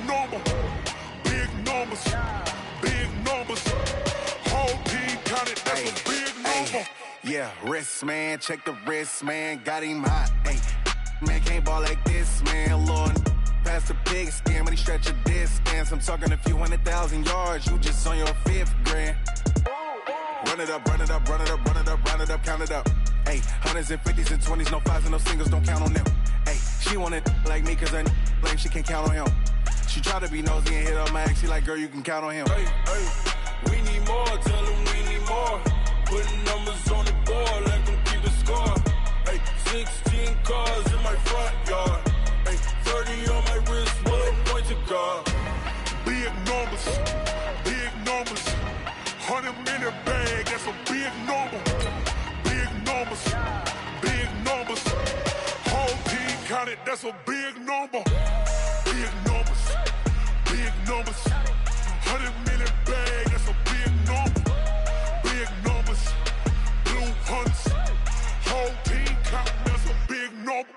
number. Big numbers. Big numbers. Whole team counted, that's a big number. Yeah, wrist, man. Check the wrist, man. Got him hot. Ay, man, can't ball like this, man. Lord, past the big skin when he stretch a distance. I'm talking a few 100,000 yards. You just on your 5th grand. Run it up, run it up, run it up, run it up, run it up, count it up. Hey, hundreds and 50s and 20s, no 5s and no singles, don't count on them. Hey, she want it like me cause her like she can count on him. She try to be nosy and hit up my ex, she like, girl, you can count on him. Hey, we need more, tell them we need more. Putting numbers on the board, let them keep the score. Hey, 16 cars in my front yard. Hey, 30 on my wrist, bullet point to God. Big numbers, big numbers. 100-minute bag, that's a big number. Big numbers, big numbers. Whole team counted, that's a big number. Big numbers, big numbers. 100-minute bag, that's a big number. Big numbers, blue hunts. Whole team counting, that's a big number.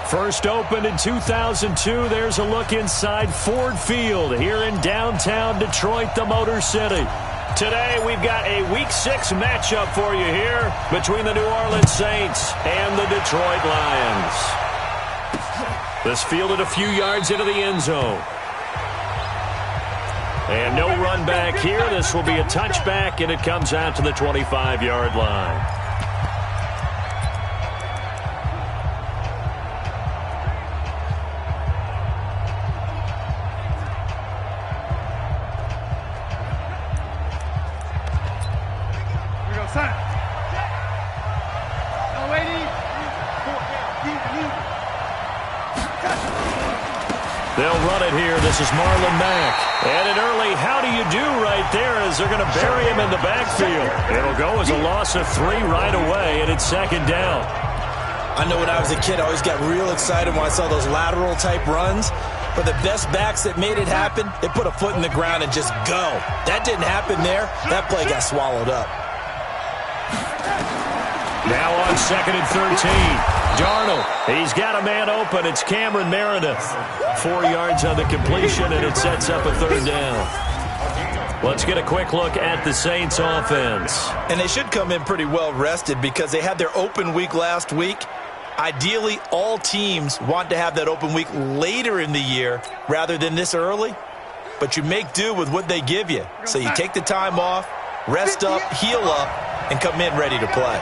First opened in 2002, there's a look inside Ford Field here in downtown Detroit, the Motor City. Today, we've got a Week 6 matchup for you here between the New Orleans Saints and the Detroit Lions. This fielded a few yards into the end zone. And no run back here. This will be a touchback, and it comes out to the 25-yard line. They'll run it here. This is Marlon Mack. And an early how do you do right there as they're going to bury him in the backfield. It'll go as a loss of 3 right away, and it's second down. I know when I was a kid, I always got real excited when I saw those lateral-type runs. But the best backs that made it happen, they put a foot in the ground and just go. That didn't happen there. That play got swallowed up. Now on 2nd and 13. Darnold, he's got a man open. It's Cameron Meredith. 4 yards on the completion, and it sets up a 3rd down. Let's get a quick look at the Saints offense. And they should come in pretty well rested because they had their open week last week. Ideally, all teams want to have that open week later in the year rather than this early. But you make do with what they give you. So you take the time off, rest up, heal up, and come in ready to play.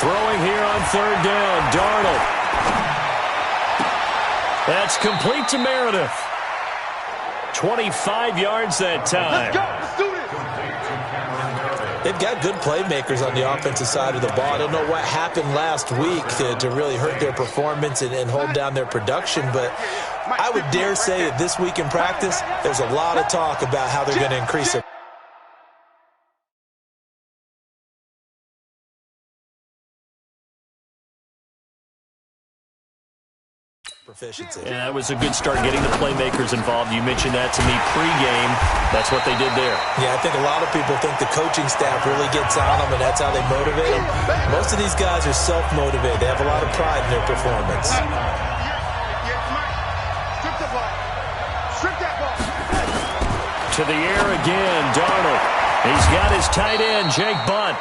Throwing here on 3rd down, Darnold. That's complete to Meredith. 25 yards that time. They've got good playmakers on the offensive side of the ball. I don't know what happened last week to really hurt their performance and hold down their production, but I would dare say that this week in practice, there's a lot of talk about how they're going to increase their proficiency. Yeah, that was a good start getting the playmakers involved. You mentioned that to me pregame. That's what they did there. Yeah, I think a lot of people think the coaching staff really gets on them, and that's how they motivate them. Most of these guys are self-motivated. They have a lot of pride in their performance. To the air again, Darnold. He's got his tight end, Jake Butt.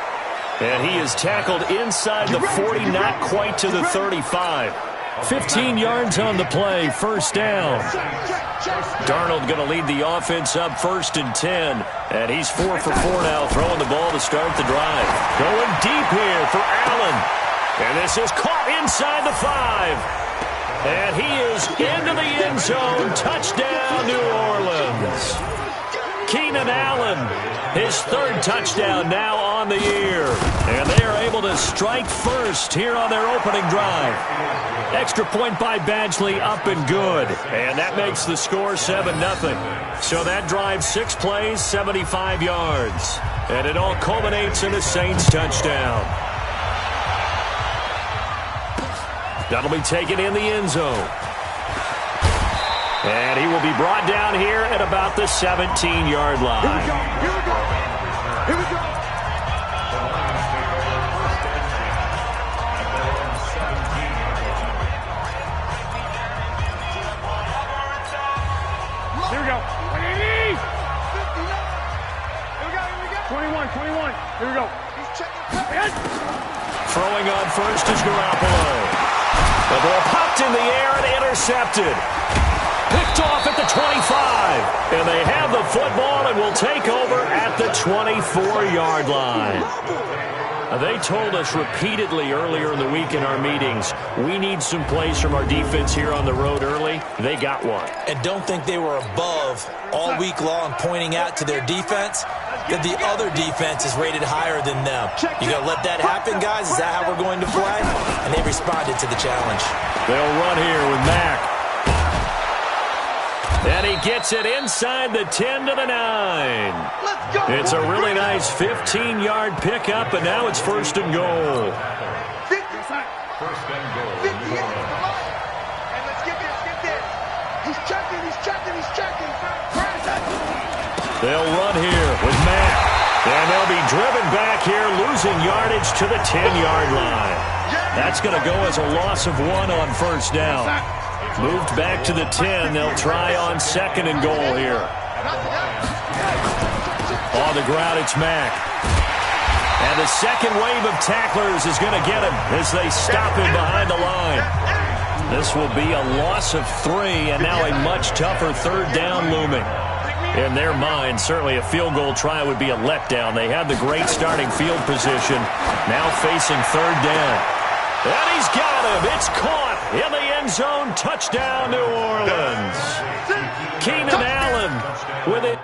And he is tackled inside the 40, not quite to the 35. 15 yards on the play, 1st down. Darnold going to lead the offense up 1st and 10. And he's 4 for 4 now, throwing the ball to start the drive. Going deep here for Allen. And this is caught inside the 5. And he is into the end zone. Touchdown, New Orleans. Keenan Allen, his 3rd touchdown now on the year. And they are able to strike first here on their opening drive. Extra point by Badgley, up and good. And that makes the score 7-0. So that drive, 6 plays, 75 yards. And it all culminates in a Saints touchdown. That'll be taken in the end zone. And he will be brought down here at about the 17-yard line. Here we go. Here we go. Here we go. Here we go. 180. 21. Here we go. Throwing on first is Garoppolo. The ball popped in the air and intercepted. Picked off at the 25. And they have the football and will take over at the 24-yard line. They told us repeatedly earlier in the week in our meetings, we need some plays from our defense here on the road early. They got one. And don't think they were above all week long pointing out to their defense that the other defense is rated higher than them. You going to let that happen, guys? Is that how we're going to play? And they responded to the challenge. They'll run here with Mack. And he gets it inside the 10 to the 9. It's a really nice 15-yard pickup, and now it's first and goal. 50. First and goal. 58. And let's get this. He's checking. They'll run here with Mack. And they'll be driven back here, losing yardage to the 10-yard line. That's going to go as a loss of 1 on first down. Moved back to the 10. They'll try on second and goal here. On the ground, it's Mack. And the second wave of tacklers is going to get him as they stop him behind the line. This will be a loss of 3, and now a much tougher third down looming. In their mind, certainly a field goal try would be a letdown. They had the great starting field position, now facing third down. And he's got him. It's caught in the end zone. Touchdown, New Orleans. Keenan Allen with it.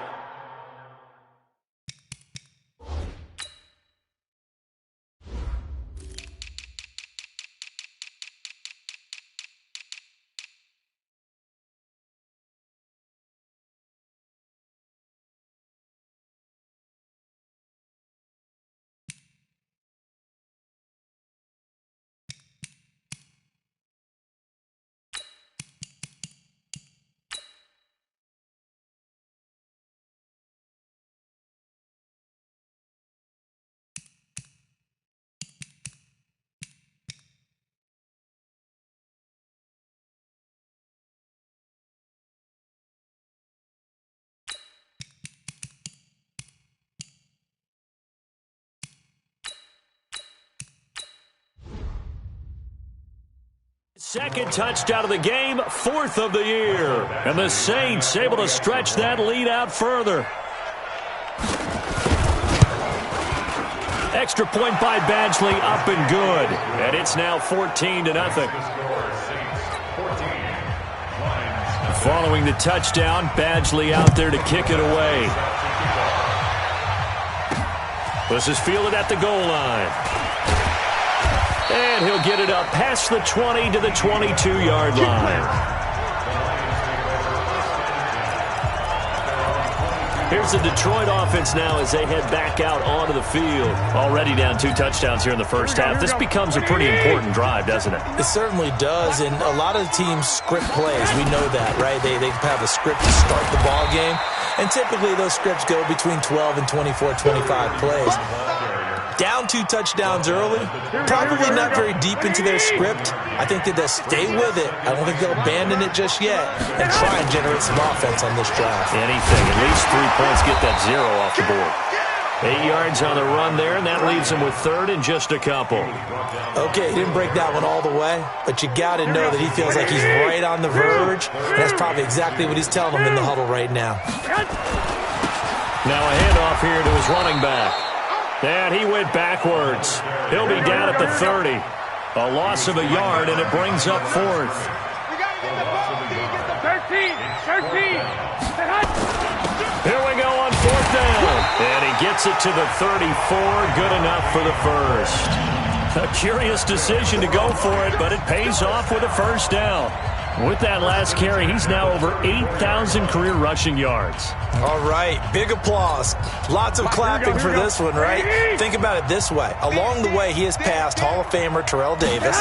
Second touchdown of the game, 4th of the year. And the Saints able to stretch that lead out further. Extra point by Badgley, up and good. And it's now 14-0. Following the touchdown, Badgley out there to kick it away. This is fielded at the goal line. And he'll get it up past the 20 to the 22-yard line. Here's the Detroit offense now as they head back out onto the field. Already down 2 touchdowns here in the first half. This becomes a pretty important drive, doesn't it? It certainly does, and a lot of teams script plays. We know that, right? They have a script to start the ball game, and typically those scripts go between 12 and 24, 25 plays. Down 2 touchdowns early, probably not very deep into their script. I think that they'll stay with it. I don't think they'll abandon it just yet and try and generate some offense on this drive. Anything, at least 3 points, get that 0 off the board. 8 yards on the run there, and that leaves him with 3rd and just a couple. Okay, he didn't break that one all the way, but you got to know that he feels like he's right on the verge, and that's probably exactly what he's telling them in the huddle right now. Now a handoff here to his running back. And he went backwards. He'll be down at the 30. A loss of a yard, and it brings up 4th. 13. Here we go on 4th down. And he gets it to the 34. Good enough for the first. A curious decision to go for it, but it pays off with a first down. With that last carry, he's now over 8,000 career rushing yards. All right, big applause. Lots of clapping for this one, right? Think about it this way. Along the way, he has passed Hall of Famer Terrell Davis,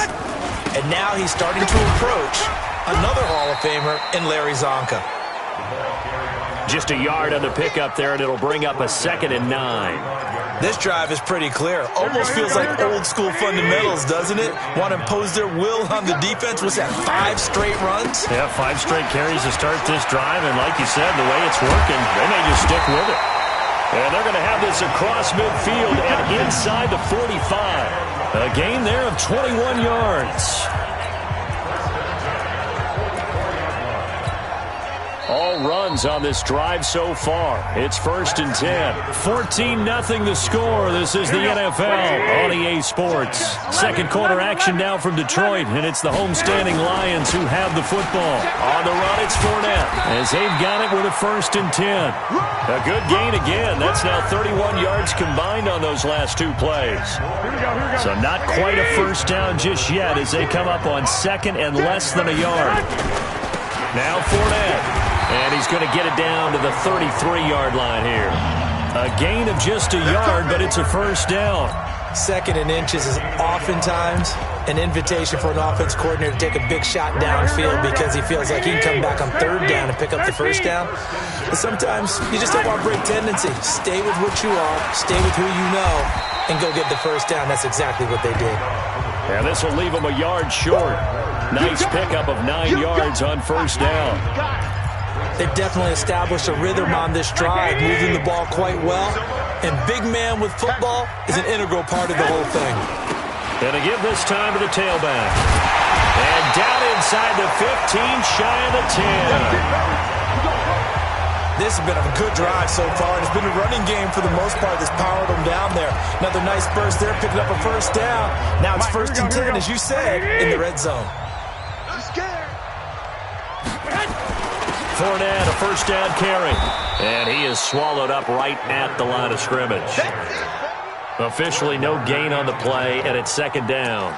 and now he's starting to approach another Hall of Famer in Larry Zonka. Just a yard on the pickup there, and it'll bring up a 2nd and 9. This drive is pretty clear. Almost feels like old-school fundamentals, doesn't it? Want to impose their will on the defense. What's that, 5 straight runs? Yeah, 5 straight carries to start this drive, and like you said, the way it's working, they may just stick with it. And they're going to have this across midfield and inside the 45. A gain there of 21 yards. All runs on this drive so far. It's 1st and 10. 14-0 the score. This is the NFL on EA Sports. Second quarter action now from Detroit, and it's the homestanding Lions who have the football. On the run, it's Fournette, as they've got it with a 1st and 10. A good gain again. That's now 31 yards combined on those last 2 plays. So not quite a first down just yet as they come up on 2nd and less than a yard. Now Fournette. And he's going to get it down to the 33-yard line here. A gain of just a yard, but it's a first down. 2nd and inches is oftentimes an invitation for an offense coordinator to take a big shot downfield because he feels like he can come back on 3rd down and pick up the first down. But sometimes you just don't want to break tendency. Stay with what you are, stay with who you know, and go get the first down. That's exactly what they did. And this will leave him a yard short. Nice pickup of 9 yards on first down. They've definitely established a rhythm on this drive, moving the ball quite well. And big man with football is an integral part of the whole thing. Going to give this time to the tailback. And down inside the 15, shy of the 10. This has been a good drive so far. It's been a running game for the most part that's powered them down there. Another nice burst there, picking up a first down. Now it's 1st and 10, as you said, in the red zone. Fournette, a first down carry. And he is swallowed up right at the line of scrimmage. Officially no gain on the play, and it's 2nd down.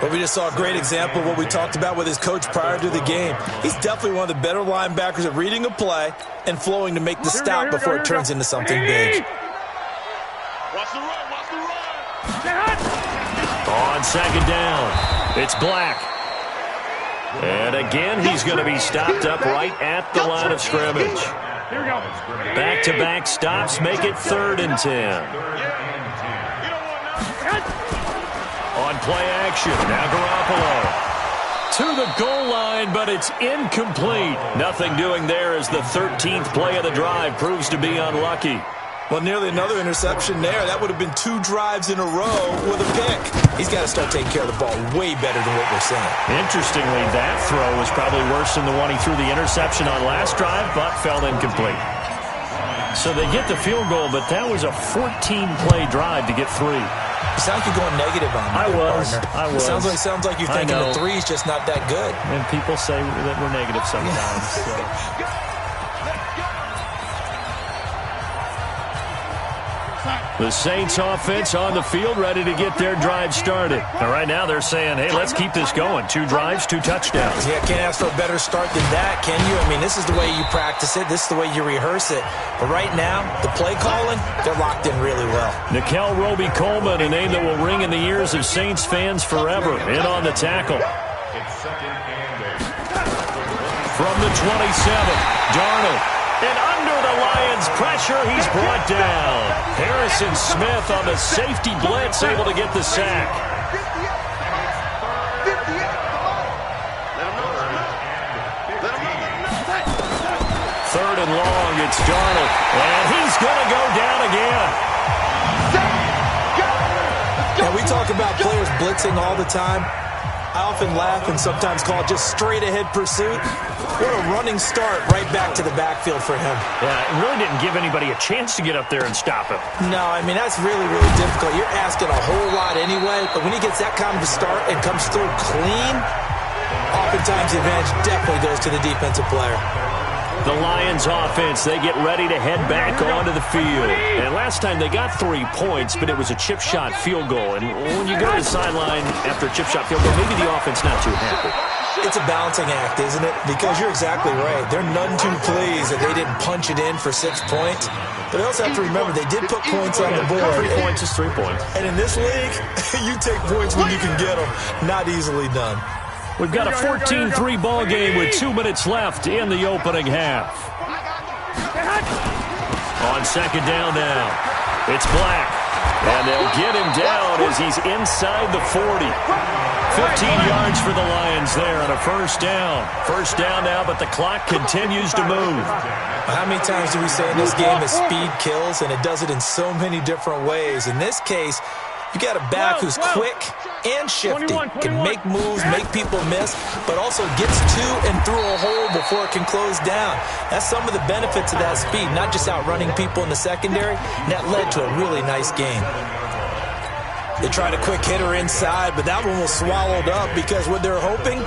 But we just saw a great example of what we talked about with his coach prior to the game. He's definitely one of the better linebackers at reading a play and flowing to make the stop before it turns into something big. Watch the run, watch the run. On 2nd down, it's Black. And again, he's going to be stopped up right at the line of scrimmage. Back-to-back stops make it 3rd and 10. On play action, now Garoppolo. To the goal line, but it's incomplete. Nothing doing there as the 13th play of the drive proves to be unlucky. Well, nearly another interception there. That would have been 2 drives in a row with a pick. He's got to start taking care of the ball way better than what we're seeing. Interestingly, that throw was probably worse than the one he threw the interception on last drive, but fell incomplete. So they get the field goal, but that was a 14-play drive to get 3. You sound like you're going negative on me. I was. Sounds like you're thinking the 3 is just not that good. And people say that we're negative sometimes. So. The Saints offense on the field ready to get their drive started. And right now they're saying, hey, let's keep this going. 2 drives, 2 touchdowns. Yeah, can't ask for a better start than that, can you? I mean, this is the way you practice it. This is the way you rehearse it. But right now, the play calling, they're locked in really well. Nickel Roby-Coleman, a name that will ring in the ears of Saints fans forever, in on the tackle. From the 27, Darnold. And under the Lions' pressure, he's brought down. Harrison Smith on the safety blitz, able to get the sack. 3rd and long, it's Darnold. And he's going to go down again. Now, we talk about players blitzing all the time. I often laugh and sometimes call it just straight-ahead pursuit. What a running start right back to the backfield for him. Yeah, it really didn't give anybody a chance to get up there and stop him. No, I mean, that's really, really difficult. You're asking a whole lot anyway, but when he gets that kind of a start and comes through clean, oftentimes the advantage definitely goes to the defensive player. The Lions offense, they get ready to head back onto the field. And last time they got 3 points, but it was a chip shot field goal. And when you go to the sideline after a chip shot field goal, maybe the offense not too happy. It's a balancing act, isn't it? Because you're exactly right. They're none too pleased that they didn't punch it in for 6 points. But they also have to remember they did put points on the board. 3 points is 3 points. And in this league, you take points when you can get them. Not easily done. We've got a 14-3 ball game with 2 minutes left in the opening half. On second down now, it's Black. And they'll get him down as he's inside the 40. 15 yards for the Lions there on a first down. First down now, but the clock continues to move. How many times do we say in this game that speed kills, and it does it in so many different ways? In this case, you got a back who's quick and shifty, can make moves, make people miss, but also gets to and through a hole before it can close down. That's some of the benefits of that speed, not just outrunning people in the secondary. And that led to a really nice game. They tried a quick hitter inside, but that one was swallowed up because what they're hoping,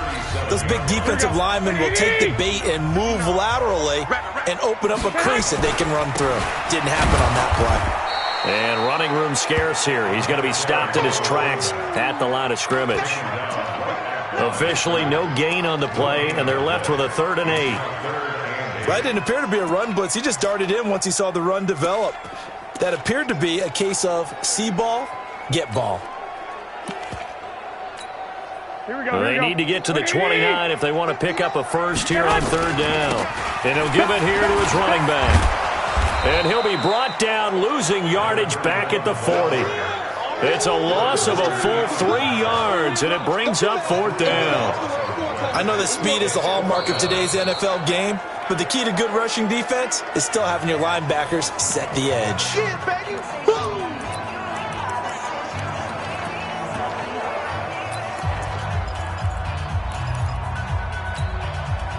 those big defensive linemen will take the bait and move laterally and open up a crease that they can run through. Didn't happen on that play. And running room scarce here. He's going to be stopped in his tracks at the line of scrimmage. Officially no gain on the play, and they're left with a 3rd and 8. That didn't appear to be a run blitz. He just darted in once he saw the run develop. That appeared to be a case of see ball, get ball. They need to get to the 29 if they want to pick up a first here on 3rd down. And he'll give it here to his running back. And he'll be brought down, losing yardage back at the 40. It's a loss of a full 3 yards, and it brings up 4th down. I know that speed is the hallmark of today's NFL game, but the key to good rushing defense is still having your linebackers set the edge.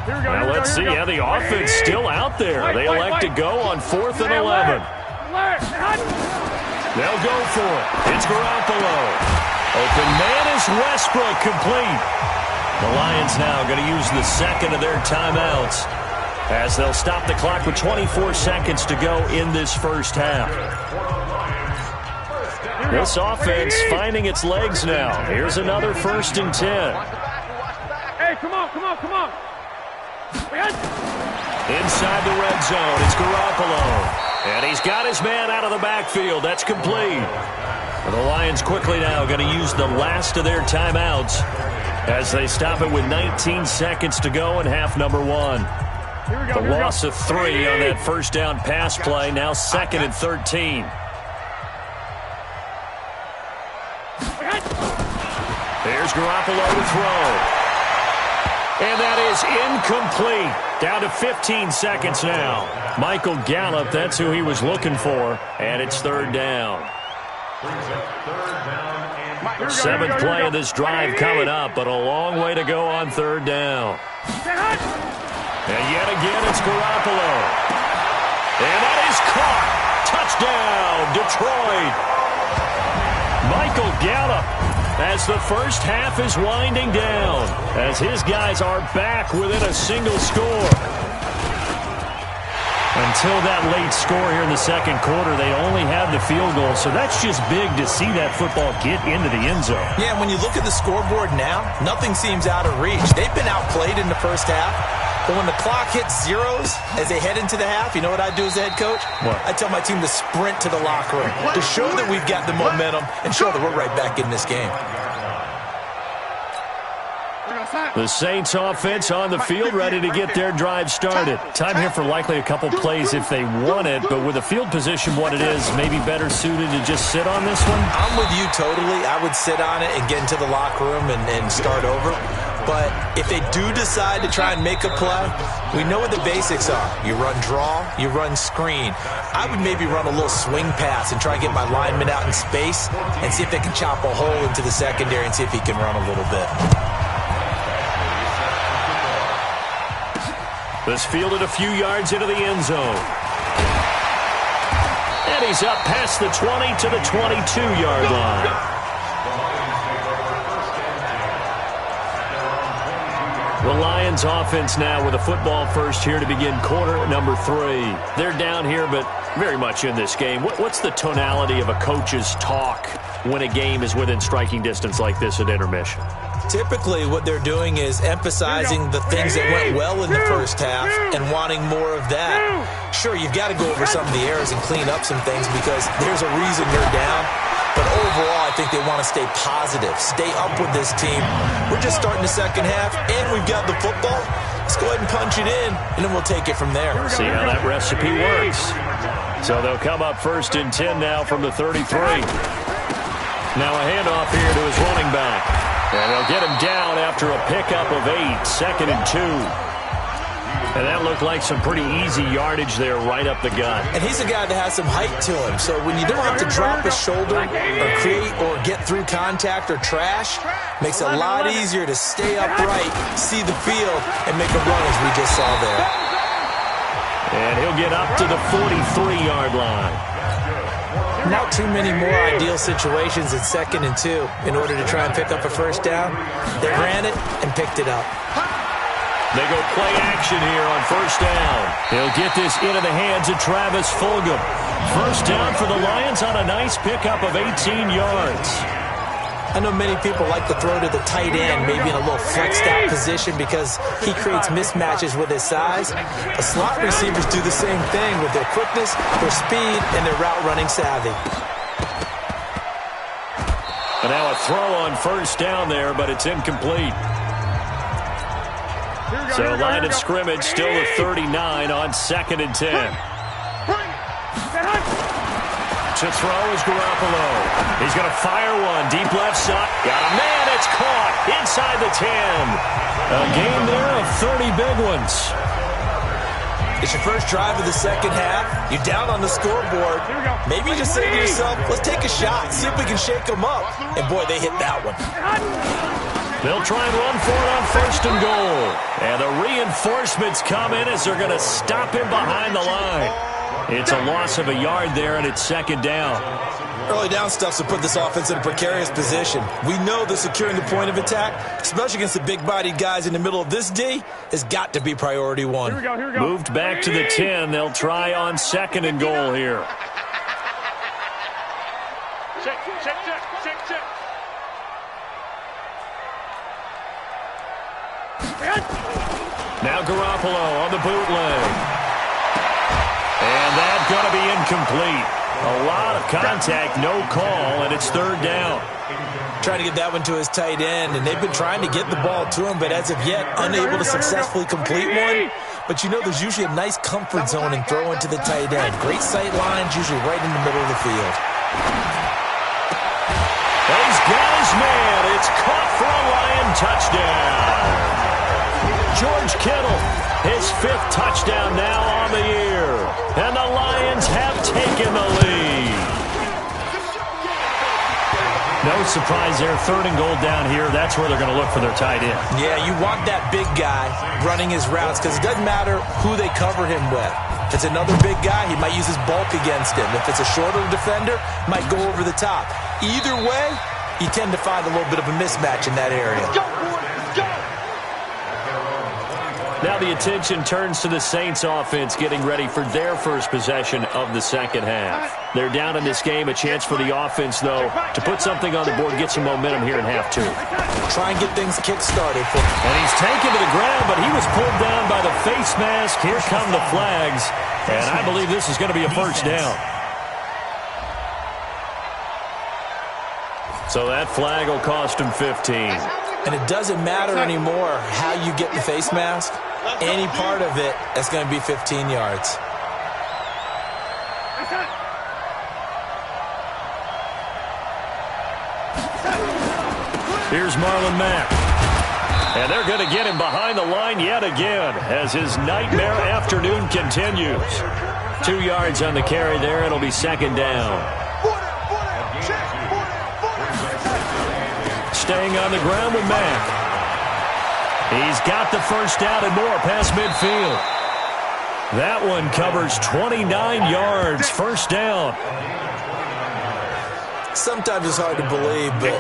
Now let's see how the offense still out there. They elect to go on 4th and 11. They'll go for it. It's Garoppolo. Open man is Westbrook, complete. The Lions now going to use the second of their timeouts as they'll stop the clock with 24 seconds to go in this first half. This offense finding its legs now. Here's another 1st and 10. Hey, come on. Inside the red zone, it's Garoppolo. And he's got his man out of the backfield. That's complete. The Lions quickly now going to use the last of their timeouts as they stop it with 19 seconds to go in half number 1. The loss of 3 on that first down pass play, now 2nd and 13. Here's Garoppolo to throw. And that is incomplete. Down to 15 seconds now. Michael Gallup, that's who he was looking for. And it's 3rd down. 7th play of this drive coming up, but a long way to go on 3rd down. And yet again, it's Garoppolo. And that is caught. Touchdown, Detroit. Michael Gallup, as the first half is winding down, as his guys are back within a single score. Until that late score here in the second quarter, they only had the field goal, so that's just big to see that football get into the end zone. Yeah, when you look at the scoreboard now, nothing seems out of reach. They've been outplayed in the first half, but when the clock hits zeros as they head into the half, you know what I do as the head coach? What? I tell my team to sprint to the locker room to show that we've got the momentum and show that we're right back in this game. The Saints offense on the field, ready to get their drive started. Time here for likely a couple plays if they want it, but with the field position what it is, maybe better suited to just sit on this one? I'm with you totally. I would sit on it and get into the locker room and start over. But if they do decide to try and make a play, we know what the basics are. You run draw, you run screen. I would maybe run a little swing pass and try and get my lineman out in space and see if they can chop a hole into the secondary and see if he can run a little bit. This fielded a few yards into the end zone. And he's up past the 20 to the 22-yard line. The Lions offense now with a football first here to begin quarter number 3. They're down here, but very much in this game. What's the tonality of a coach's talk when a game is within striking distance like this at intermission? Typically, what they're doing is emphasizing the things that went well in the first half and wanting more of that. Sure, you've got to go over some of the errors and clean up some things because there's a reason you're down. But overall, I think they want to stay positive, stay up with this team. We're just starting the second half, and we've got the football. Let's go ahead and punch it in, and then we'll take it from there. See how that recipe works. So they'll come up 1st and 10 now from the 33. Now a handoff here to his running back. And they'll get him down after a pickup of 8, 2nd and 2. And that looked like some pretty easy yardage there right up the gut. And he's a guy that has some height to him. So when you don't have to drop his shoulder or create or get through contact or trash, makes it a lot easier to stay upright, see the field, and make a run as we just saw there. And he'll get up to the 43-yard line. Not too many more ideal situations at 2nd and 2 in order to try and pick up a first down. They ran it and picked it up. They go play action here on 1st down. He'll get this into the hands of Travis Fulgham. 1st down for the Lions on a nice pickup of 18 yards. I know many people like to throw to the tight end, maybe in a little flexed out position because he creates mismatches with his size. But slot receivers do the same thing with their quickness, their speed, and their route running savvy. And now a throw on 1st down there, but it's incomplete. So line of scrimmage still the 39 on 2nd and 10. To throw is Garoppolo. He's going to fire one. Deep left side. Got a man. It's caught inside the 10. A game there of 30 big ones. It's your first drive of the second half. You're down on the scoreboard. Maybe you just say to yourself, let's take a shot, see if we can shake them up. And, boy, they hit that one. They'll try and run for it on 1st and goal. And the reinforcements come in as they're going to stop him behind the line. It's a loss of a yard there, and it's 2nd down. Early down stuff to put this offense in a precarious position. We know that securing the point of attack, especially against the big-bodied guys in the middle of this D, has got to be priority one. Here we go. Moved back to the 10. They'll try on 2nd and goal here. Check. Now Garoppolo on the bootleg. And that's going to be incomplete. A lot of contact, no call, and it's 3rd down. Trying to get that one to his tight end, and they've been trying to get the ball to him, but as of yet, unable to successfully complete one. But you know there's usually a nice comfort zone in throwing to the tight end. Great sight lines, usually right in the middle of the field. He's got his man. It's caught for a Lion touchdown. George Kittle, his 5th touchdown now on the year. And the Lions have taken the lead. No surprise there. 3rd and goal down here. That's where they're going to look for their tight end. Yeah, you want that big guy running his routes because it doesn't matter who they cover him with. If it's another big guy, he might use his bulk against him. If it's a shorter defender, might go over the top. Either way, you tend to find a little bit of a mismatch in that area. Let's go, boys. Let's go. Now the attention turns to the Saints offense getting ready for their first possession of the second half. They're down in this game. A chance for the offense, though, to put something on the board, get some momentum here in half 2. Try and get things kick-started. And he's taken to the ground, but he was pulled down by the face mask. Here come the flags. And I believe this is going to be a 1st down. So that flag will cost him 15. And it doesn't matter anymore how you get the face mask. Any part of it, that's going to be 15 yards. Here's Marlon Mack. And they're going to get him behind the line yet again as his nightmare afternoon continues. 2 yards on the carry there. It'll be 2nd down. Staying on the ground with Mack. He's got the 1st down and more past midfield. That one covers 29 yards. 1st down. Sometimes it's hard to believe, but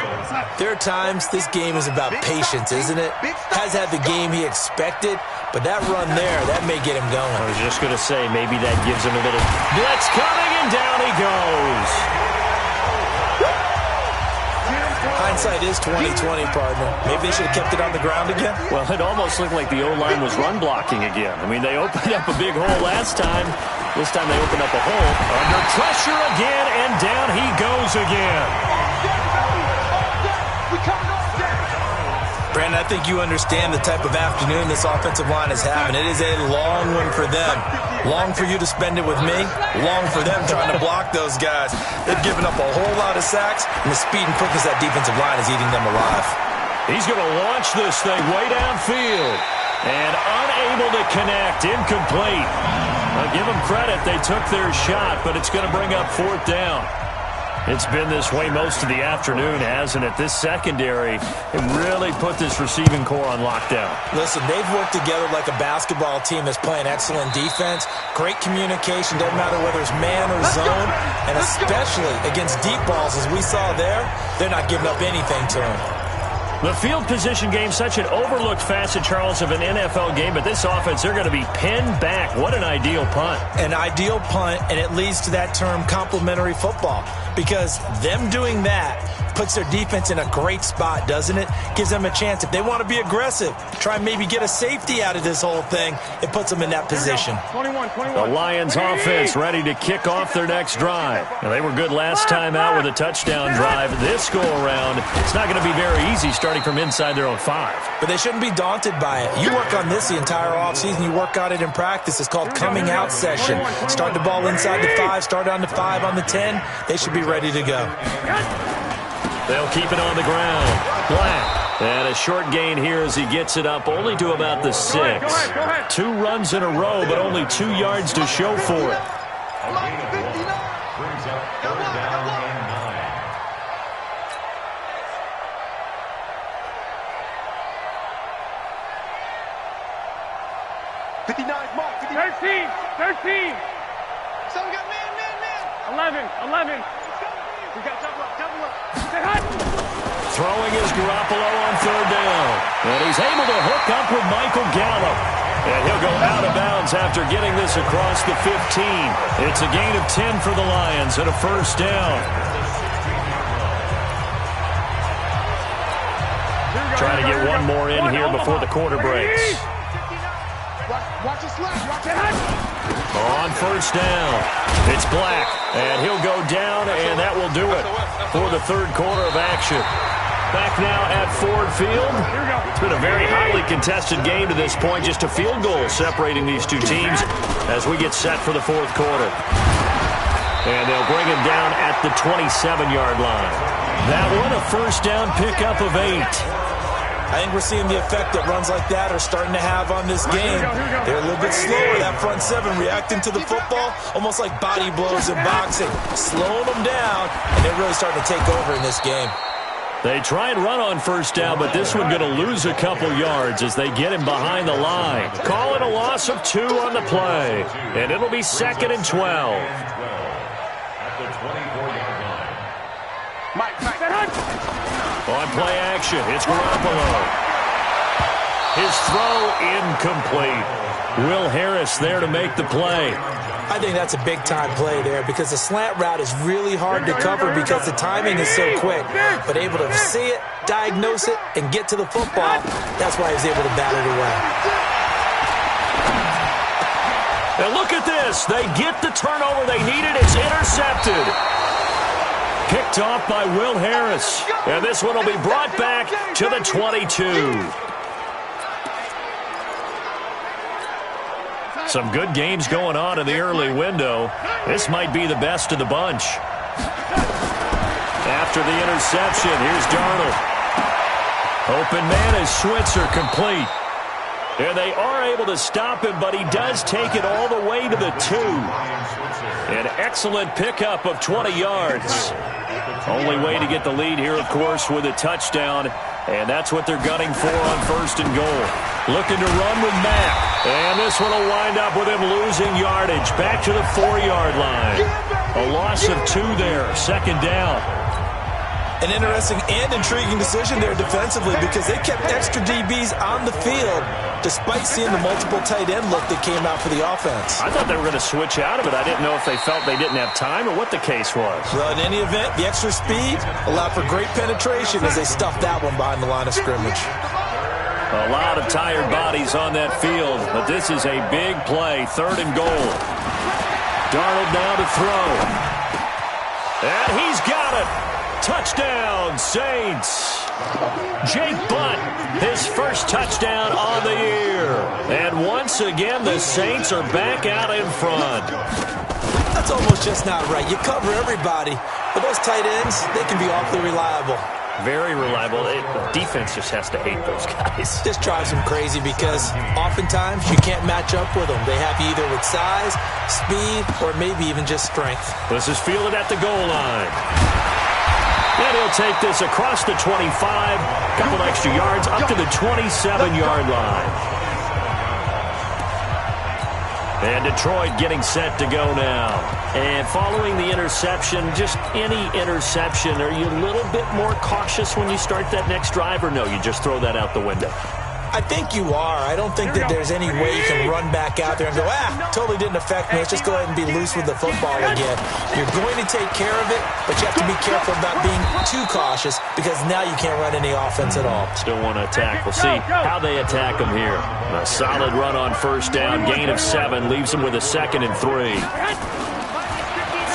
there are times this game is about patience, isn't it? Has had the game he expected, but that run there, that may get him going. I was just going to say, maybe that gives him a little blitz coming, and down he goes. Hindsight is 20/20, partner. Maybe they should have kept it on the ground again. Well, it almost looked like the O-line was run blocking again. I mean, they opened up a big hole last time. This time they opened up a hole. Under pressure again, and down he goes again. Brandon, I think you understand the type of afternoon this offensive line is having. It is a long one for them. Long for you to spend it with me. Long for them trying to block those guys. They've given up a whole lot of sacks, and the speed and quickness of that defensive line is eating them alive. He's going to launch this thing way downfield. And unable to connect. Incomplete. I'll give them credit. They took their shot, but it's going to bring up 4th down. It's been this way most of the afternoon, hasn't it? This secondary, it really put this receiving core on lockdown. Listen, they've worked together like a basketball team that's playing excellent defense. Great communication, doesn't matter whether it's man or zone. And especially against deep balls, as we saw there, they're not giving up anything to them. The field position game, such an overlooked facet, Charles, of an NFL game, but this offense, they're going to be pinned back. What an ideal punt. An ideal punt, and it leads to that term complementary football, because them doing that puts their defense in a great spot, doesn't it? Gives them a chance. If they want to be aggressive, try and maybe get a safety out of this whole thing, it puts them in that position. 21. The Lions offense ready to kick off their next drive. Now, they were good last time out with a touchdown drive. This go-around, it's not going to be very easy starting from inside their own 5. But they shouldn't be daunted by it. You work on this the entire offseason. You work on it in practice. It's called coming out session. Start the ball inside the 5, start on the 5, on the 10. They should be ready to go. They'll keep it on the ground. Black. And a short gain here as he gets it up only to about the 6. Go ahead. 2 runs in a row, but only 2 yards to show for it. Brings up 3rd down and 9. Mark, 13. Someone got man. 11. We got double up. Stay hot. Throwing is Garoppolo on 3rd down. And he's able to hook up with Michael Gallup. And he'll go out of bounds after getting this across the 15. It's a gain of 10 for the Lions and a 1st down. Trying to get one more in here before the quarter breaks. Watch it slide. Watch it hot. On 1st down, it's Black, and he'll go down, and that will do it for the 3rd quarter of action. Back now at Ford Field. It's been a very highly contested game to this point, just a field goal separating these two teams as we get set for the 4th quarter. And they'll bring him down at the 27-yard line. That one, a 1st down pickup of 8. I think we're seeing the effect that runs like that are starting to have on this game. They're a little bit slower, that front 7, reacting to the football, almost like body blows in boxing, slowing them down, and they're really starting to take over in this game. They try and run on 1st down, but this one going to lose a couple yards as they get him behind the line. Call it a loss of 2 on the play, and it'll be 2nd and 12. At the 24-yard line. Mike. On play action, it's Garoppolo. His throw incomplete. Will Harris there to make the play. I think that's a big-time play there because the slant route is really hard to cover because the timing is so quick. But able to see it, diagnose it, and get to the football, that's why he was able to bat it away. And look at this. They get the turnover they needed. It's intercepted. Picked off by Will Harris. And this one will be brought back to the 22. Some good games going on in the early window. This might be the best of the bunch. After the interception, here's Darnold. Open man is Switzer, complete. And they are able to stop him, but he does take it all the way to the 2. An excellent pickup of 20 yards. Only way to get the lead here, of course, with a touchdown. And that's what they're gunning for on 1st and goal. Looking to run with Mack. And this one will wind up with him losing yardage. Back to the 4-yard line. A loss of 2 there. 2nd down. An interesting and intriguing decision there defensively because they kept extra DBs on the field despite seeing the multiple tight end look that came out for the offense. I thought they were going to switch out of it. I didn't know if they felt they didn't have time or what the case was. Well, in any event, the extra speed allowed for great penetration as they stuffed that one behind the line of scrimmage. A lot of tired bodies on that field, but this is a big play. 3rd and goal. Darnold now to throw. And he's got it. Touchdown, Saints. Jake Butt, his first touchdown on the year. And once again, the Saints are back out in front. That's almost just not right. You cover everybody, but those tight ends, they can be awfully reliable. Very reliable. The defense just has to hate those guys. This drives them crazy because oftentimes you can't match up with them. They have you either with size, speed, or maybe even just strength. This is fielded at the goal line. And he'll take this across the 25, couple extra yards, up to the 27-yard line. And Detroit getting set to go now. And following the interception, just any interception, are you a little bit more cautious when you start that next drive, or no, you just throw that out the window? I think you are. I don't think that there's any way you can run back out there and go, totally didn't affect me. Let's just go ahead and be loose with the football again. You're going to take care of it, but you have to be careful about being too cautious because now you can't run any offense at all. Still want to attack. We'll see how they attack them here. A solid run on first down, gain of 7, leaves them with a 2nd and 3.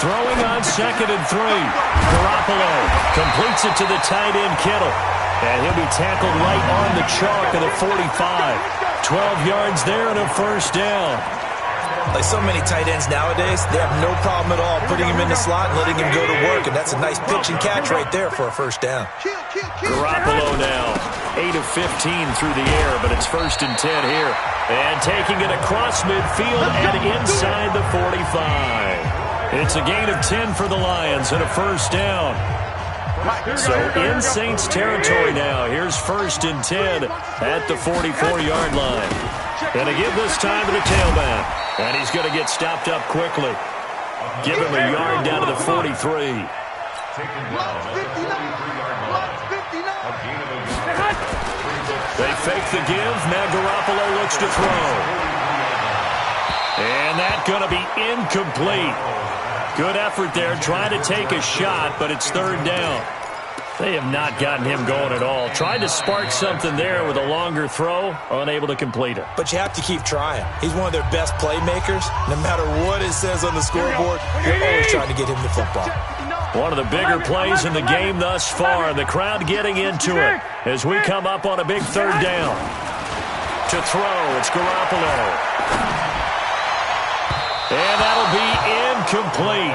Throwing on 2nd and 3. Garoppolo completes it to the tight end Kittle. And he'll be tackled right on the chalk of the 45. 12 yards there and a first down. Like so many tight ends nowadays, they have no problem at all putting him in the slot and letting him go to work. And that's a nice pitch and catch right there for a first down. Garoppolo now, 8 of 15 through the air, but it's 1st and 10 here. And taking it across midfield and inside the 45. It's a gain of 10 for the Lions and a first down. So in Saints territory now. Here's 1st and 10 at the 44-yard line. And to give this time to the tailback. And he's going to get stopped up quickly. Give him a yard down to the 43. They fake the give. Now Garoppolo looks to throw. And that's going to be incomplete. Good effort there, trying to take a shot, but it's 3rd down. They have not gotten him going at all. Tried to spark something there with a longer throw, unable to complete it. But you have to keep trying. He's one of their best playmakers. No matter what it says on the scoreboard, you're always trying to get him the football. One of the bigger plays in the game thus far, and the crowd getting into it as we come up on a big 3rd down. To throw, it's Garoppolo. And that'll be incomplete.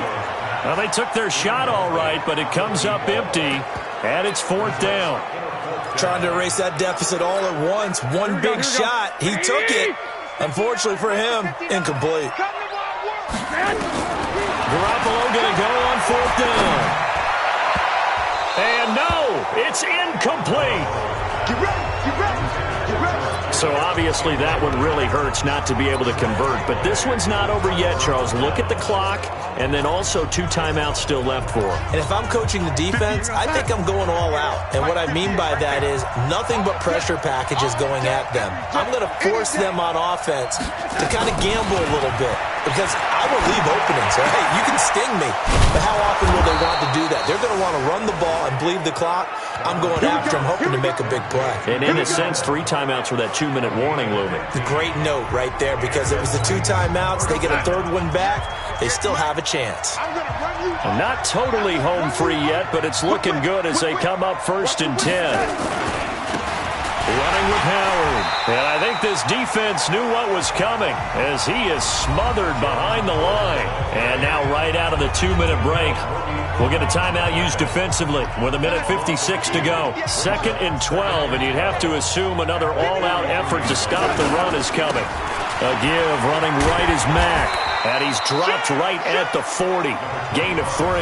Well, they took their shot all right, but it comes up empty, and it's 4th down. Trying to erase that deficit all at once. One big shot. He took it. Unfortunately for him, incomplete. Garoppolo going to go on 4th down. And no, it's incomplete. Get ready, get ready, get ready. So obviously that one really hurts not to be able to convert. But this one's not over yet, Charles. Look at the clock, and then also 2 timeouts still left for him. And if I'm coaching the defense, I think I'm going all out. And what I mean by that is nothing but pressure packages going at them. I'm going to force them on offense to kind of gamble a little bit because I will leave openings. Right? You can sting me, but how often will they want to do that? They're going to want to run the ball and bleed the clock. I'm going after them, hoping to make a big play. And in a sense, 3 timeouts with that 2-minute warning looming. Great note right there because it was the 2 timeouts. They get a 3rd one back. They still have a chance. Not totally home free yet, but it's looking good as they come up 1st and 10. Running with Howard. And I think this defense knew what was coming as he is smothered behind the line. And now right out of the 2-minute break, we'll get a timeout used defensively with 1:56 to go. 2nd and 12, and you'd have to assume another all-out effort to stop the run is coming. A give running right is Mack. And he's dropped right at the 40. Gain of 3.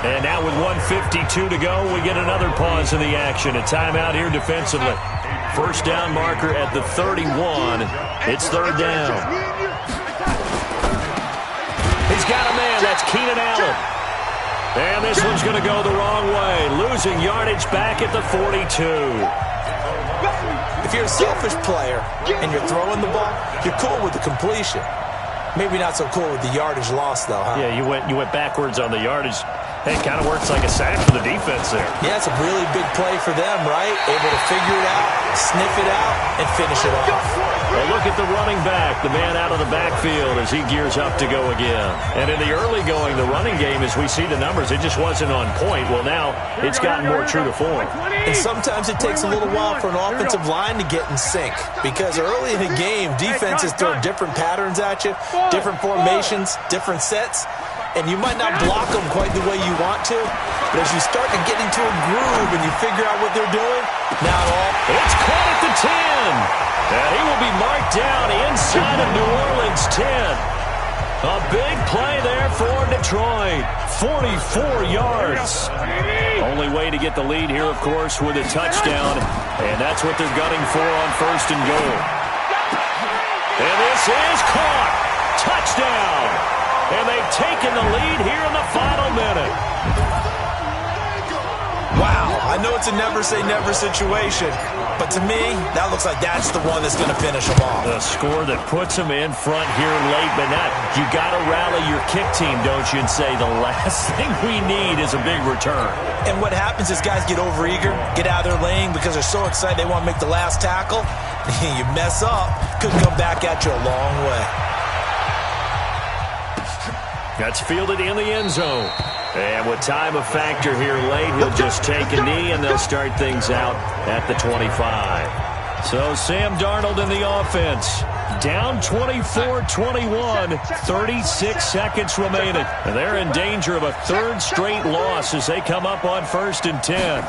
And now with 1:52 to go, we get another pause in the action. A timeout here defensively. First down marker at the 31. It's 3rd down. He's got a man. That's Keenan Allen. And this one's going to go the wrong way. Losing yardage back at the 42. If you're a selfish player and you're throwing the ball, you're cool with the completion. Maybe not so cool with the yardage loss, though, huh? Yeah, you went backwards on the yardage. Hey, it kind of works like a sack for the defense there. Yeah, it's a really big play for them, right? Able to figure it out, sniff it out, and finish it off. Well, look at the running back, the man out of the backfield as he gears up to go again. And in the early going, the running game, as we see the numbers, it just wasn't on point. Well, now it's gotten more true to form. And sometimes it takes a little while for an offensive line to get in sync because early in the game, defenses throw different patterns at you, different formations, different sets. And you might not block them quite the way you want to, but as you start to get into a groove and you figure out what they're doing, now it's caught at the 10. And he will be marked down inside of New Orleans 10. A big play there for Detroit. 44 yards. Only way to get the lead here, of course, with a touchdown. And that's what they're gunning for on 1st and goal. And this is caught. Touchdown. And they've taken the lead here in the final minute. Wow, I know it's a never-say-never situation, but to me, that looks like that's the one that's going to finish them off. The score that puts them in front here late, but not. You got to rally your kick team, don't you, and say the last thing we need is a big return. And what happens is guys get overeager, get out of their lane because they're so excited they want to make the last tackle. You mess up, could come back at you a long way. That's fielded in the end zone. And with time a factor here late, he'll just take a knee, and they'll start things out at the 25. So Sam Darnold in the offense. Down 24-21, 36 seconds remaining. And they're in danger of a third straight loss as they come up on 1st and 10.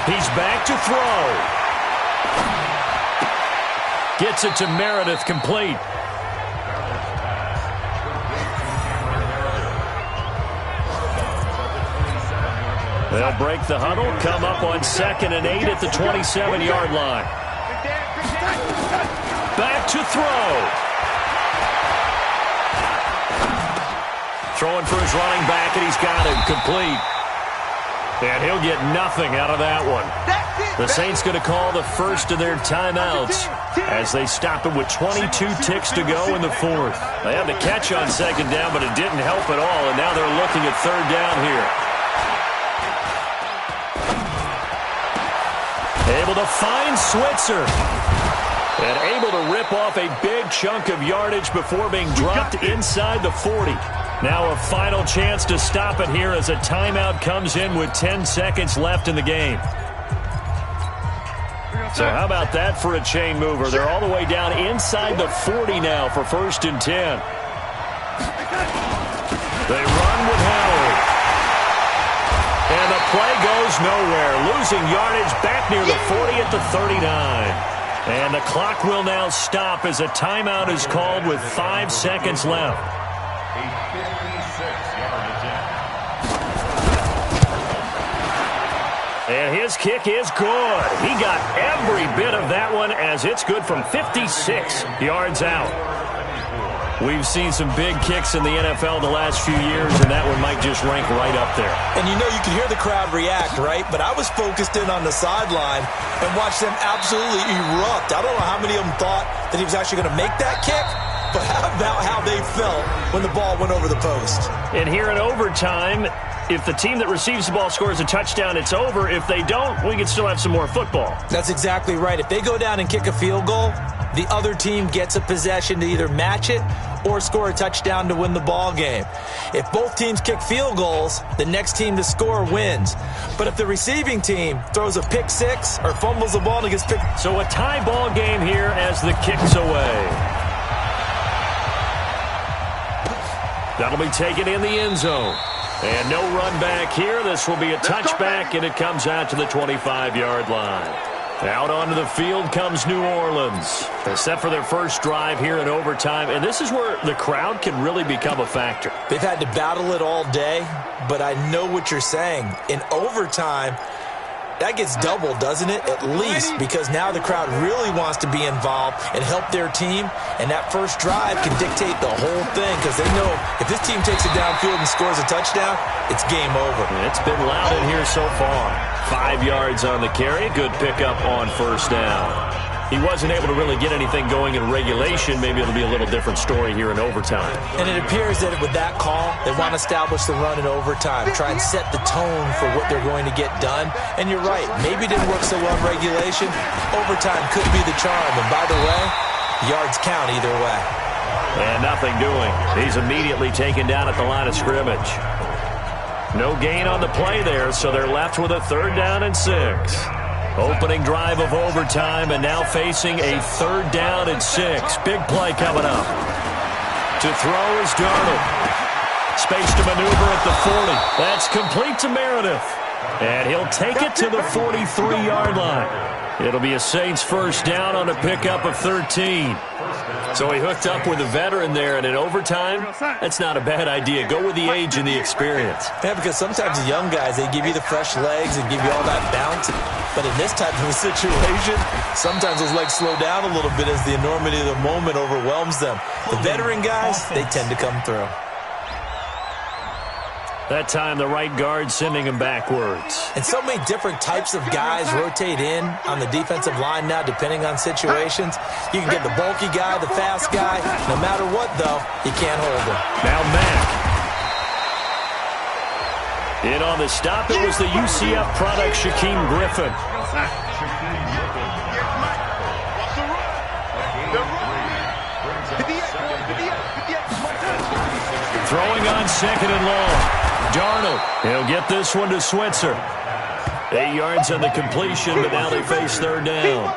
He's back to throw. Gets it to Meredith, complete. They'll break the huddle, come up on 2nd and 8 at the 27-yard line. Back to throw. Throwing for his running back, and he's got it complete. And he'll get nothing out of that one. The Saints going to call the first of their timeouts as they stop it with 22 ticks to go in the 4th. They had the catch on 2nd down, but it didn't help at all, and now they're looking at 3rd down here. Able to find Switzer. And able to rip off a big chunk of yardage before being dropped inside the 40. Now a final chance to stop it here as a timeout comes in with 10 seconds left in the game. So how about that for a chain mover? They're all the way down inside the 40 now for 1st and 10. They run with Howard. And the play goes nowhere. Losing yardage back near the 40 at the 39. And the clock will now stop as a timeout is called with 5 seconds left. A 56-yard attempt. And his kick is good. He got every bit of that one as it's good from 56 yards out. We've seen some big kicks in the NFL the last few years, and that one might just rank right up there. And you know, you can hear the crowd react, right? But I was focused in on the sideline and watched them absolutely erupt. I don't know how many of them thought that he was actually going to make that kick, but how about how they felt when the ball went over the post? And here in overtime, if the team that receives the ball scores a touchdown, it's over. If they don't, we can still have some more football. That's exactly right. If they go down and kick a field goal, the other team gets a possession to either match it or score a touchdown to win the ball game. If both teams kick field goals, the next team to score wins. But if the receiving team throws a pick six or fumbles the ball and it gets picked. So a tie ball game here as the kick's away. That'll be taken in the end zone. And no run back here. This will be a touchback, and it comes out to the 25-yard line. Out onto the field comes New Orleans. They're set for their first drive here in overtime, and this is where the crowd can really become a factor. They've had to battle it all day, but I know what you're saying. In overtime, that gets doubled, doesn't it? At least, because now the crowd really wants to be involved and help their team, and that first drive can dictate the whole thing because they know if this team takes it downfield and scores a touchdown, it's game over. It's been loud in here so far. 5 yards on the carry. Good pickup on 1st down. he wasn't able to really get anything going in regulation. Maybe it'll be a little different story here in overtime. And it appears that with that call, they want to establish the run in overtime, try and set the tone for what they're going to get done. And you're right, maybe it didn't work so well in regulation. Overtime could be the charm. And by the way, yards count either way. And nothing doing. He's immediately taken down at the line of scrimmage. No gain on the play there, so they're left with a 3rd down and 6. Opening drive of overtime, and now facing a 3rd down and 6. Big play coming up. To throw is Darnold. Space to maneuver at the 40. That's complete to Meredith. And he'll take it to the 43-yard line. It'll be a Saints 1st down on a pickup of 13. So he hooked up with a veteran there, and in overtime, that's not a bad idea. Go with the age and the experience. Yeah, because sometimes the young guys, they give you the fresh legs and give you all that bounce. But in this type of a situation, sometimes those legs slow down a little bit as the enormity of the moment overwhelms them. The veteran guys, they tend to come through. That time, the right guard sending him backwards. And so many different types of guys rotate in on the defensive line now, depending on situations. You can get the bulky guy, the fast guy. No matter what, though, you can't hold him. Now Mack. In on the stop, it was the UCF product, Shaquem Griffin. Throwing on 2nd and long. Darnold, he'll get this one to Switzer. 8 yards on the completion, but now they face 3rd down.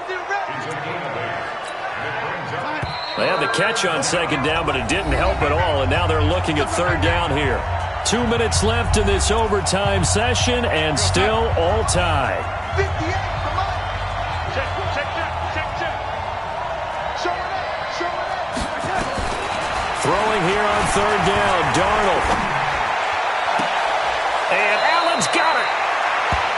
They had the catch on 2nd down, but it didn't help at all, and now they're looking at 3rd down here. 2 minutes left in this overtime session, and still all tied. Throwing here on 3rd down, Darnold. And Allen's got it.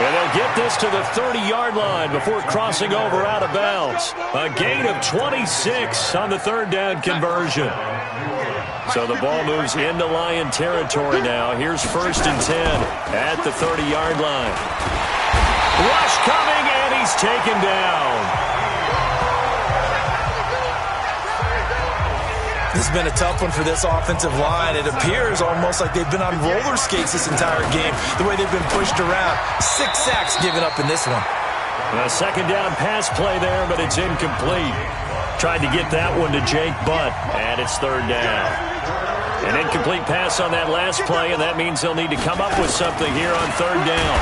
And they'll get this to the 30-yard line before crossing over out of bounds. A gain of 26 on the 3rd down conversion. So the ball moves into Lion territory now. Here's 1st and 10 at the 30-yard line. Rush coming, and he's taken down. This has been a tough one for this offensive line. It appears almost like they've been on roller skates this entire game, the way they've been pushed around. 6 sacks given up in this one. A 2nd down pass play there, but it's incomplete. Tried to get that one to Jake Butt, and it's 3rd down. An incomplete pass on that last play, and that means they'll need to come up with something here on 3rd down.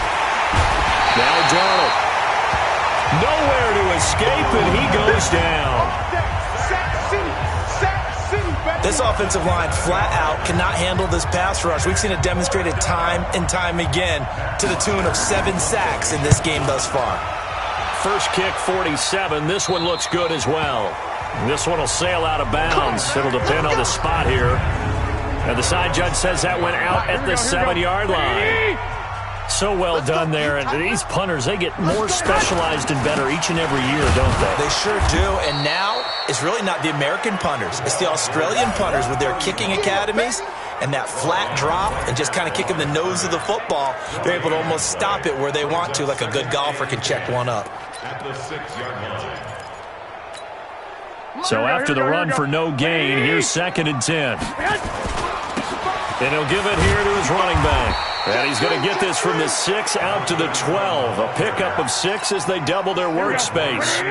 Now Darnold. Nowhere to escape, and he goes down. This offensive line flat out cannot handle this pass rush. We've seen it demonstrated time and time again to the tune of 7 sacks in this game thus far. First kick, 47. This one looks good as well. This one will sail out of bounds. It'll depend on the spot here. And the side judge says that went out at the 7-yard line. So well done there. And these punters, they get more specialized and better each and every year, don't they? They sure do. And now it's really not the American punters. It's the Australian punters with their kicking academies and that flat drop and just kind of kicking the nose of the football. They're able to almost stop it where they want to, like a good golfer can check one up. So after the run for no gain, here's 2nd and 10. And he'll give it here to his running back. And he's going to get this from the 6 out to the 12. A pickup of 6 as they double their workspace.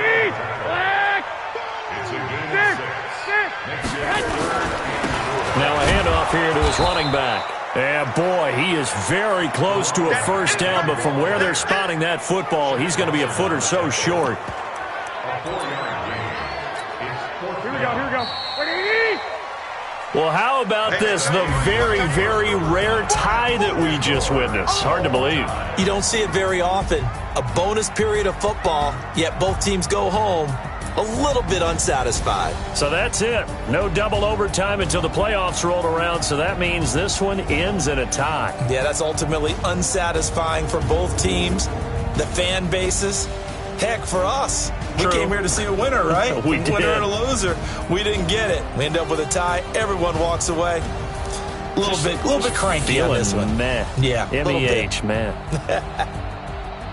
Now a handoff here to his running back. And boy, he is very close to a 1st down, but from where they're spotting that football, he's going to be a foot or so short. Here we go. Well, how about this? The very, very rare tie that we just witnessed. Hard to believe. You don't see it very often. A bonus period of football, yet both teams go home a little bit unsatisfied. So that's it. No double overtime until the playoffs rolled around, so that means this one ends in a tie. Yeah, that's ultimately unsatisfying for both teams, the fan bases. Heck, for us. True. We came here to see a winner, right? We did. Winner and a loser. We didn't get it. We end up with a tie. Everyone walks away. A little bit cranky on this one. Man. Yeah, MEH, man.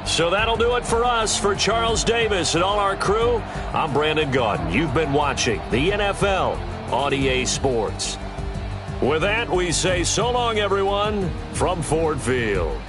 So that'll do it for us. For Charles Davis and all our crew, I'm Brandon Gaudin. You've been watching the NFL on EA Sports. With that, we say so long, everyone, from Ford Field.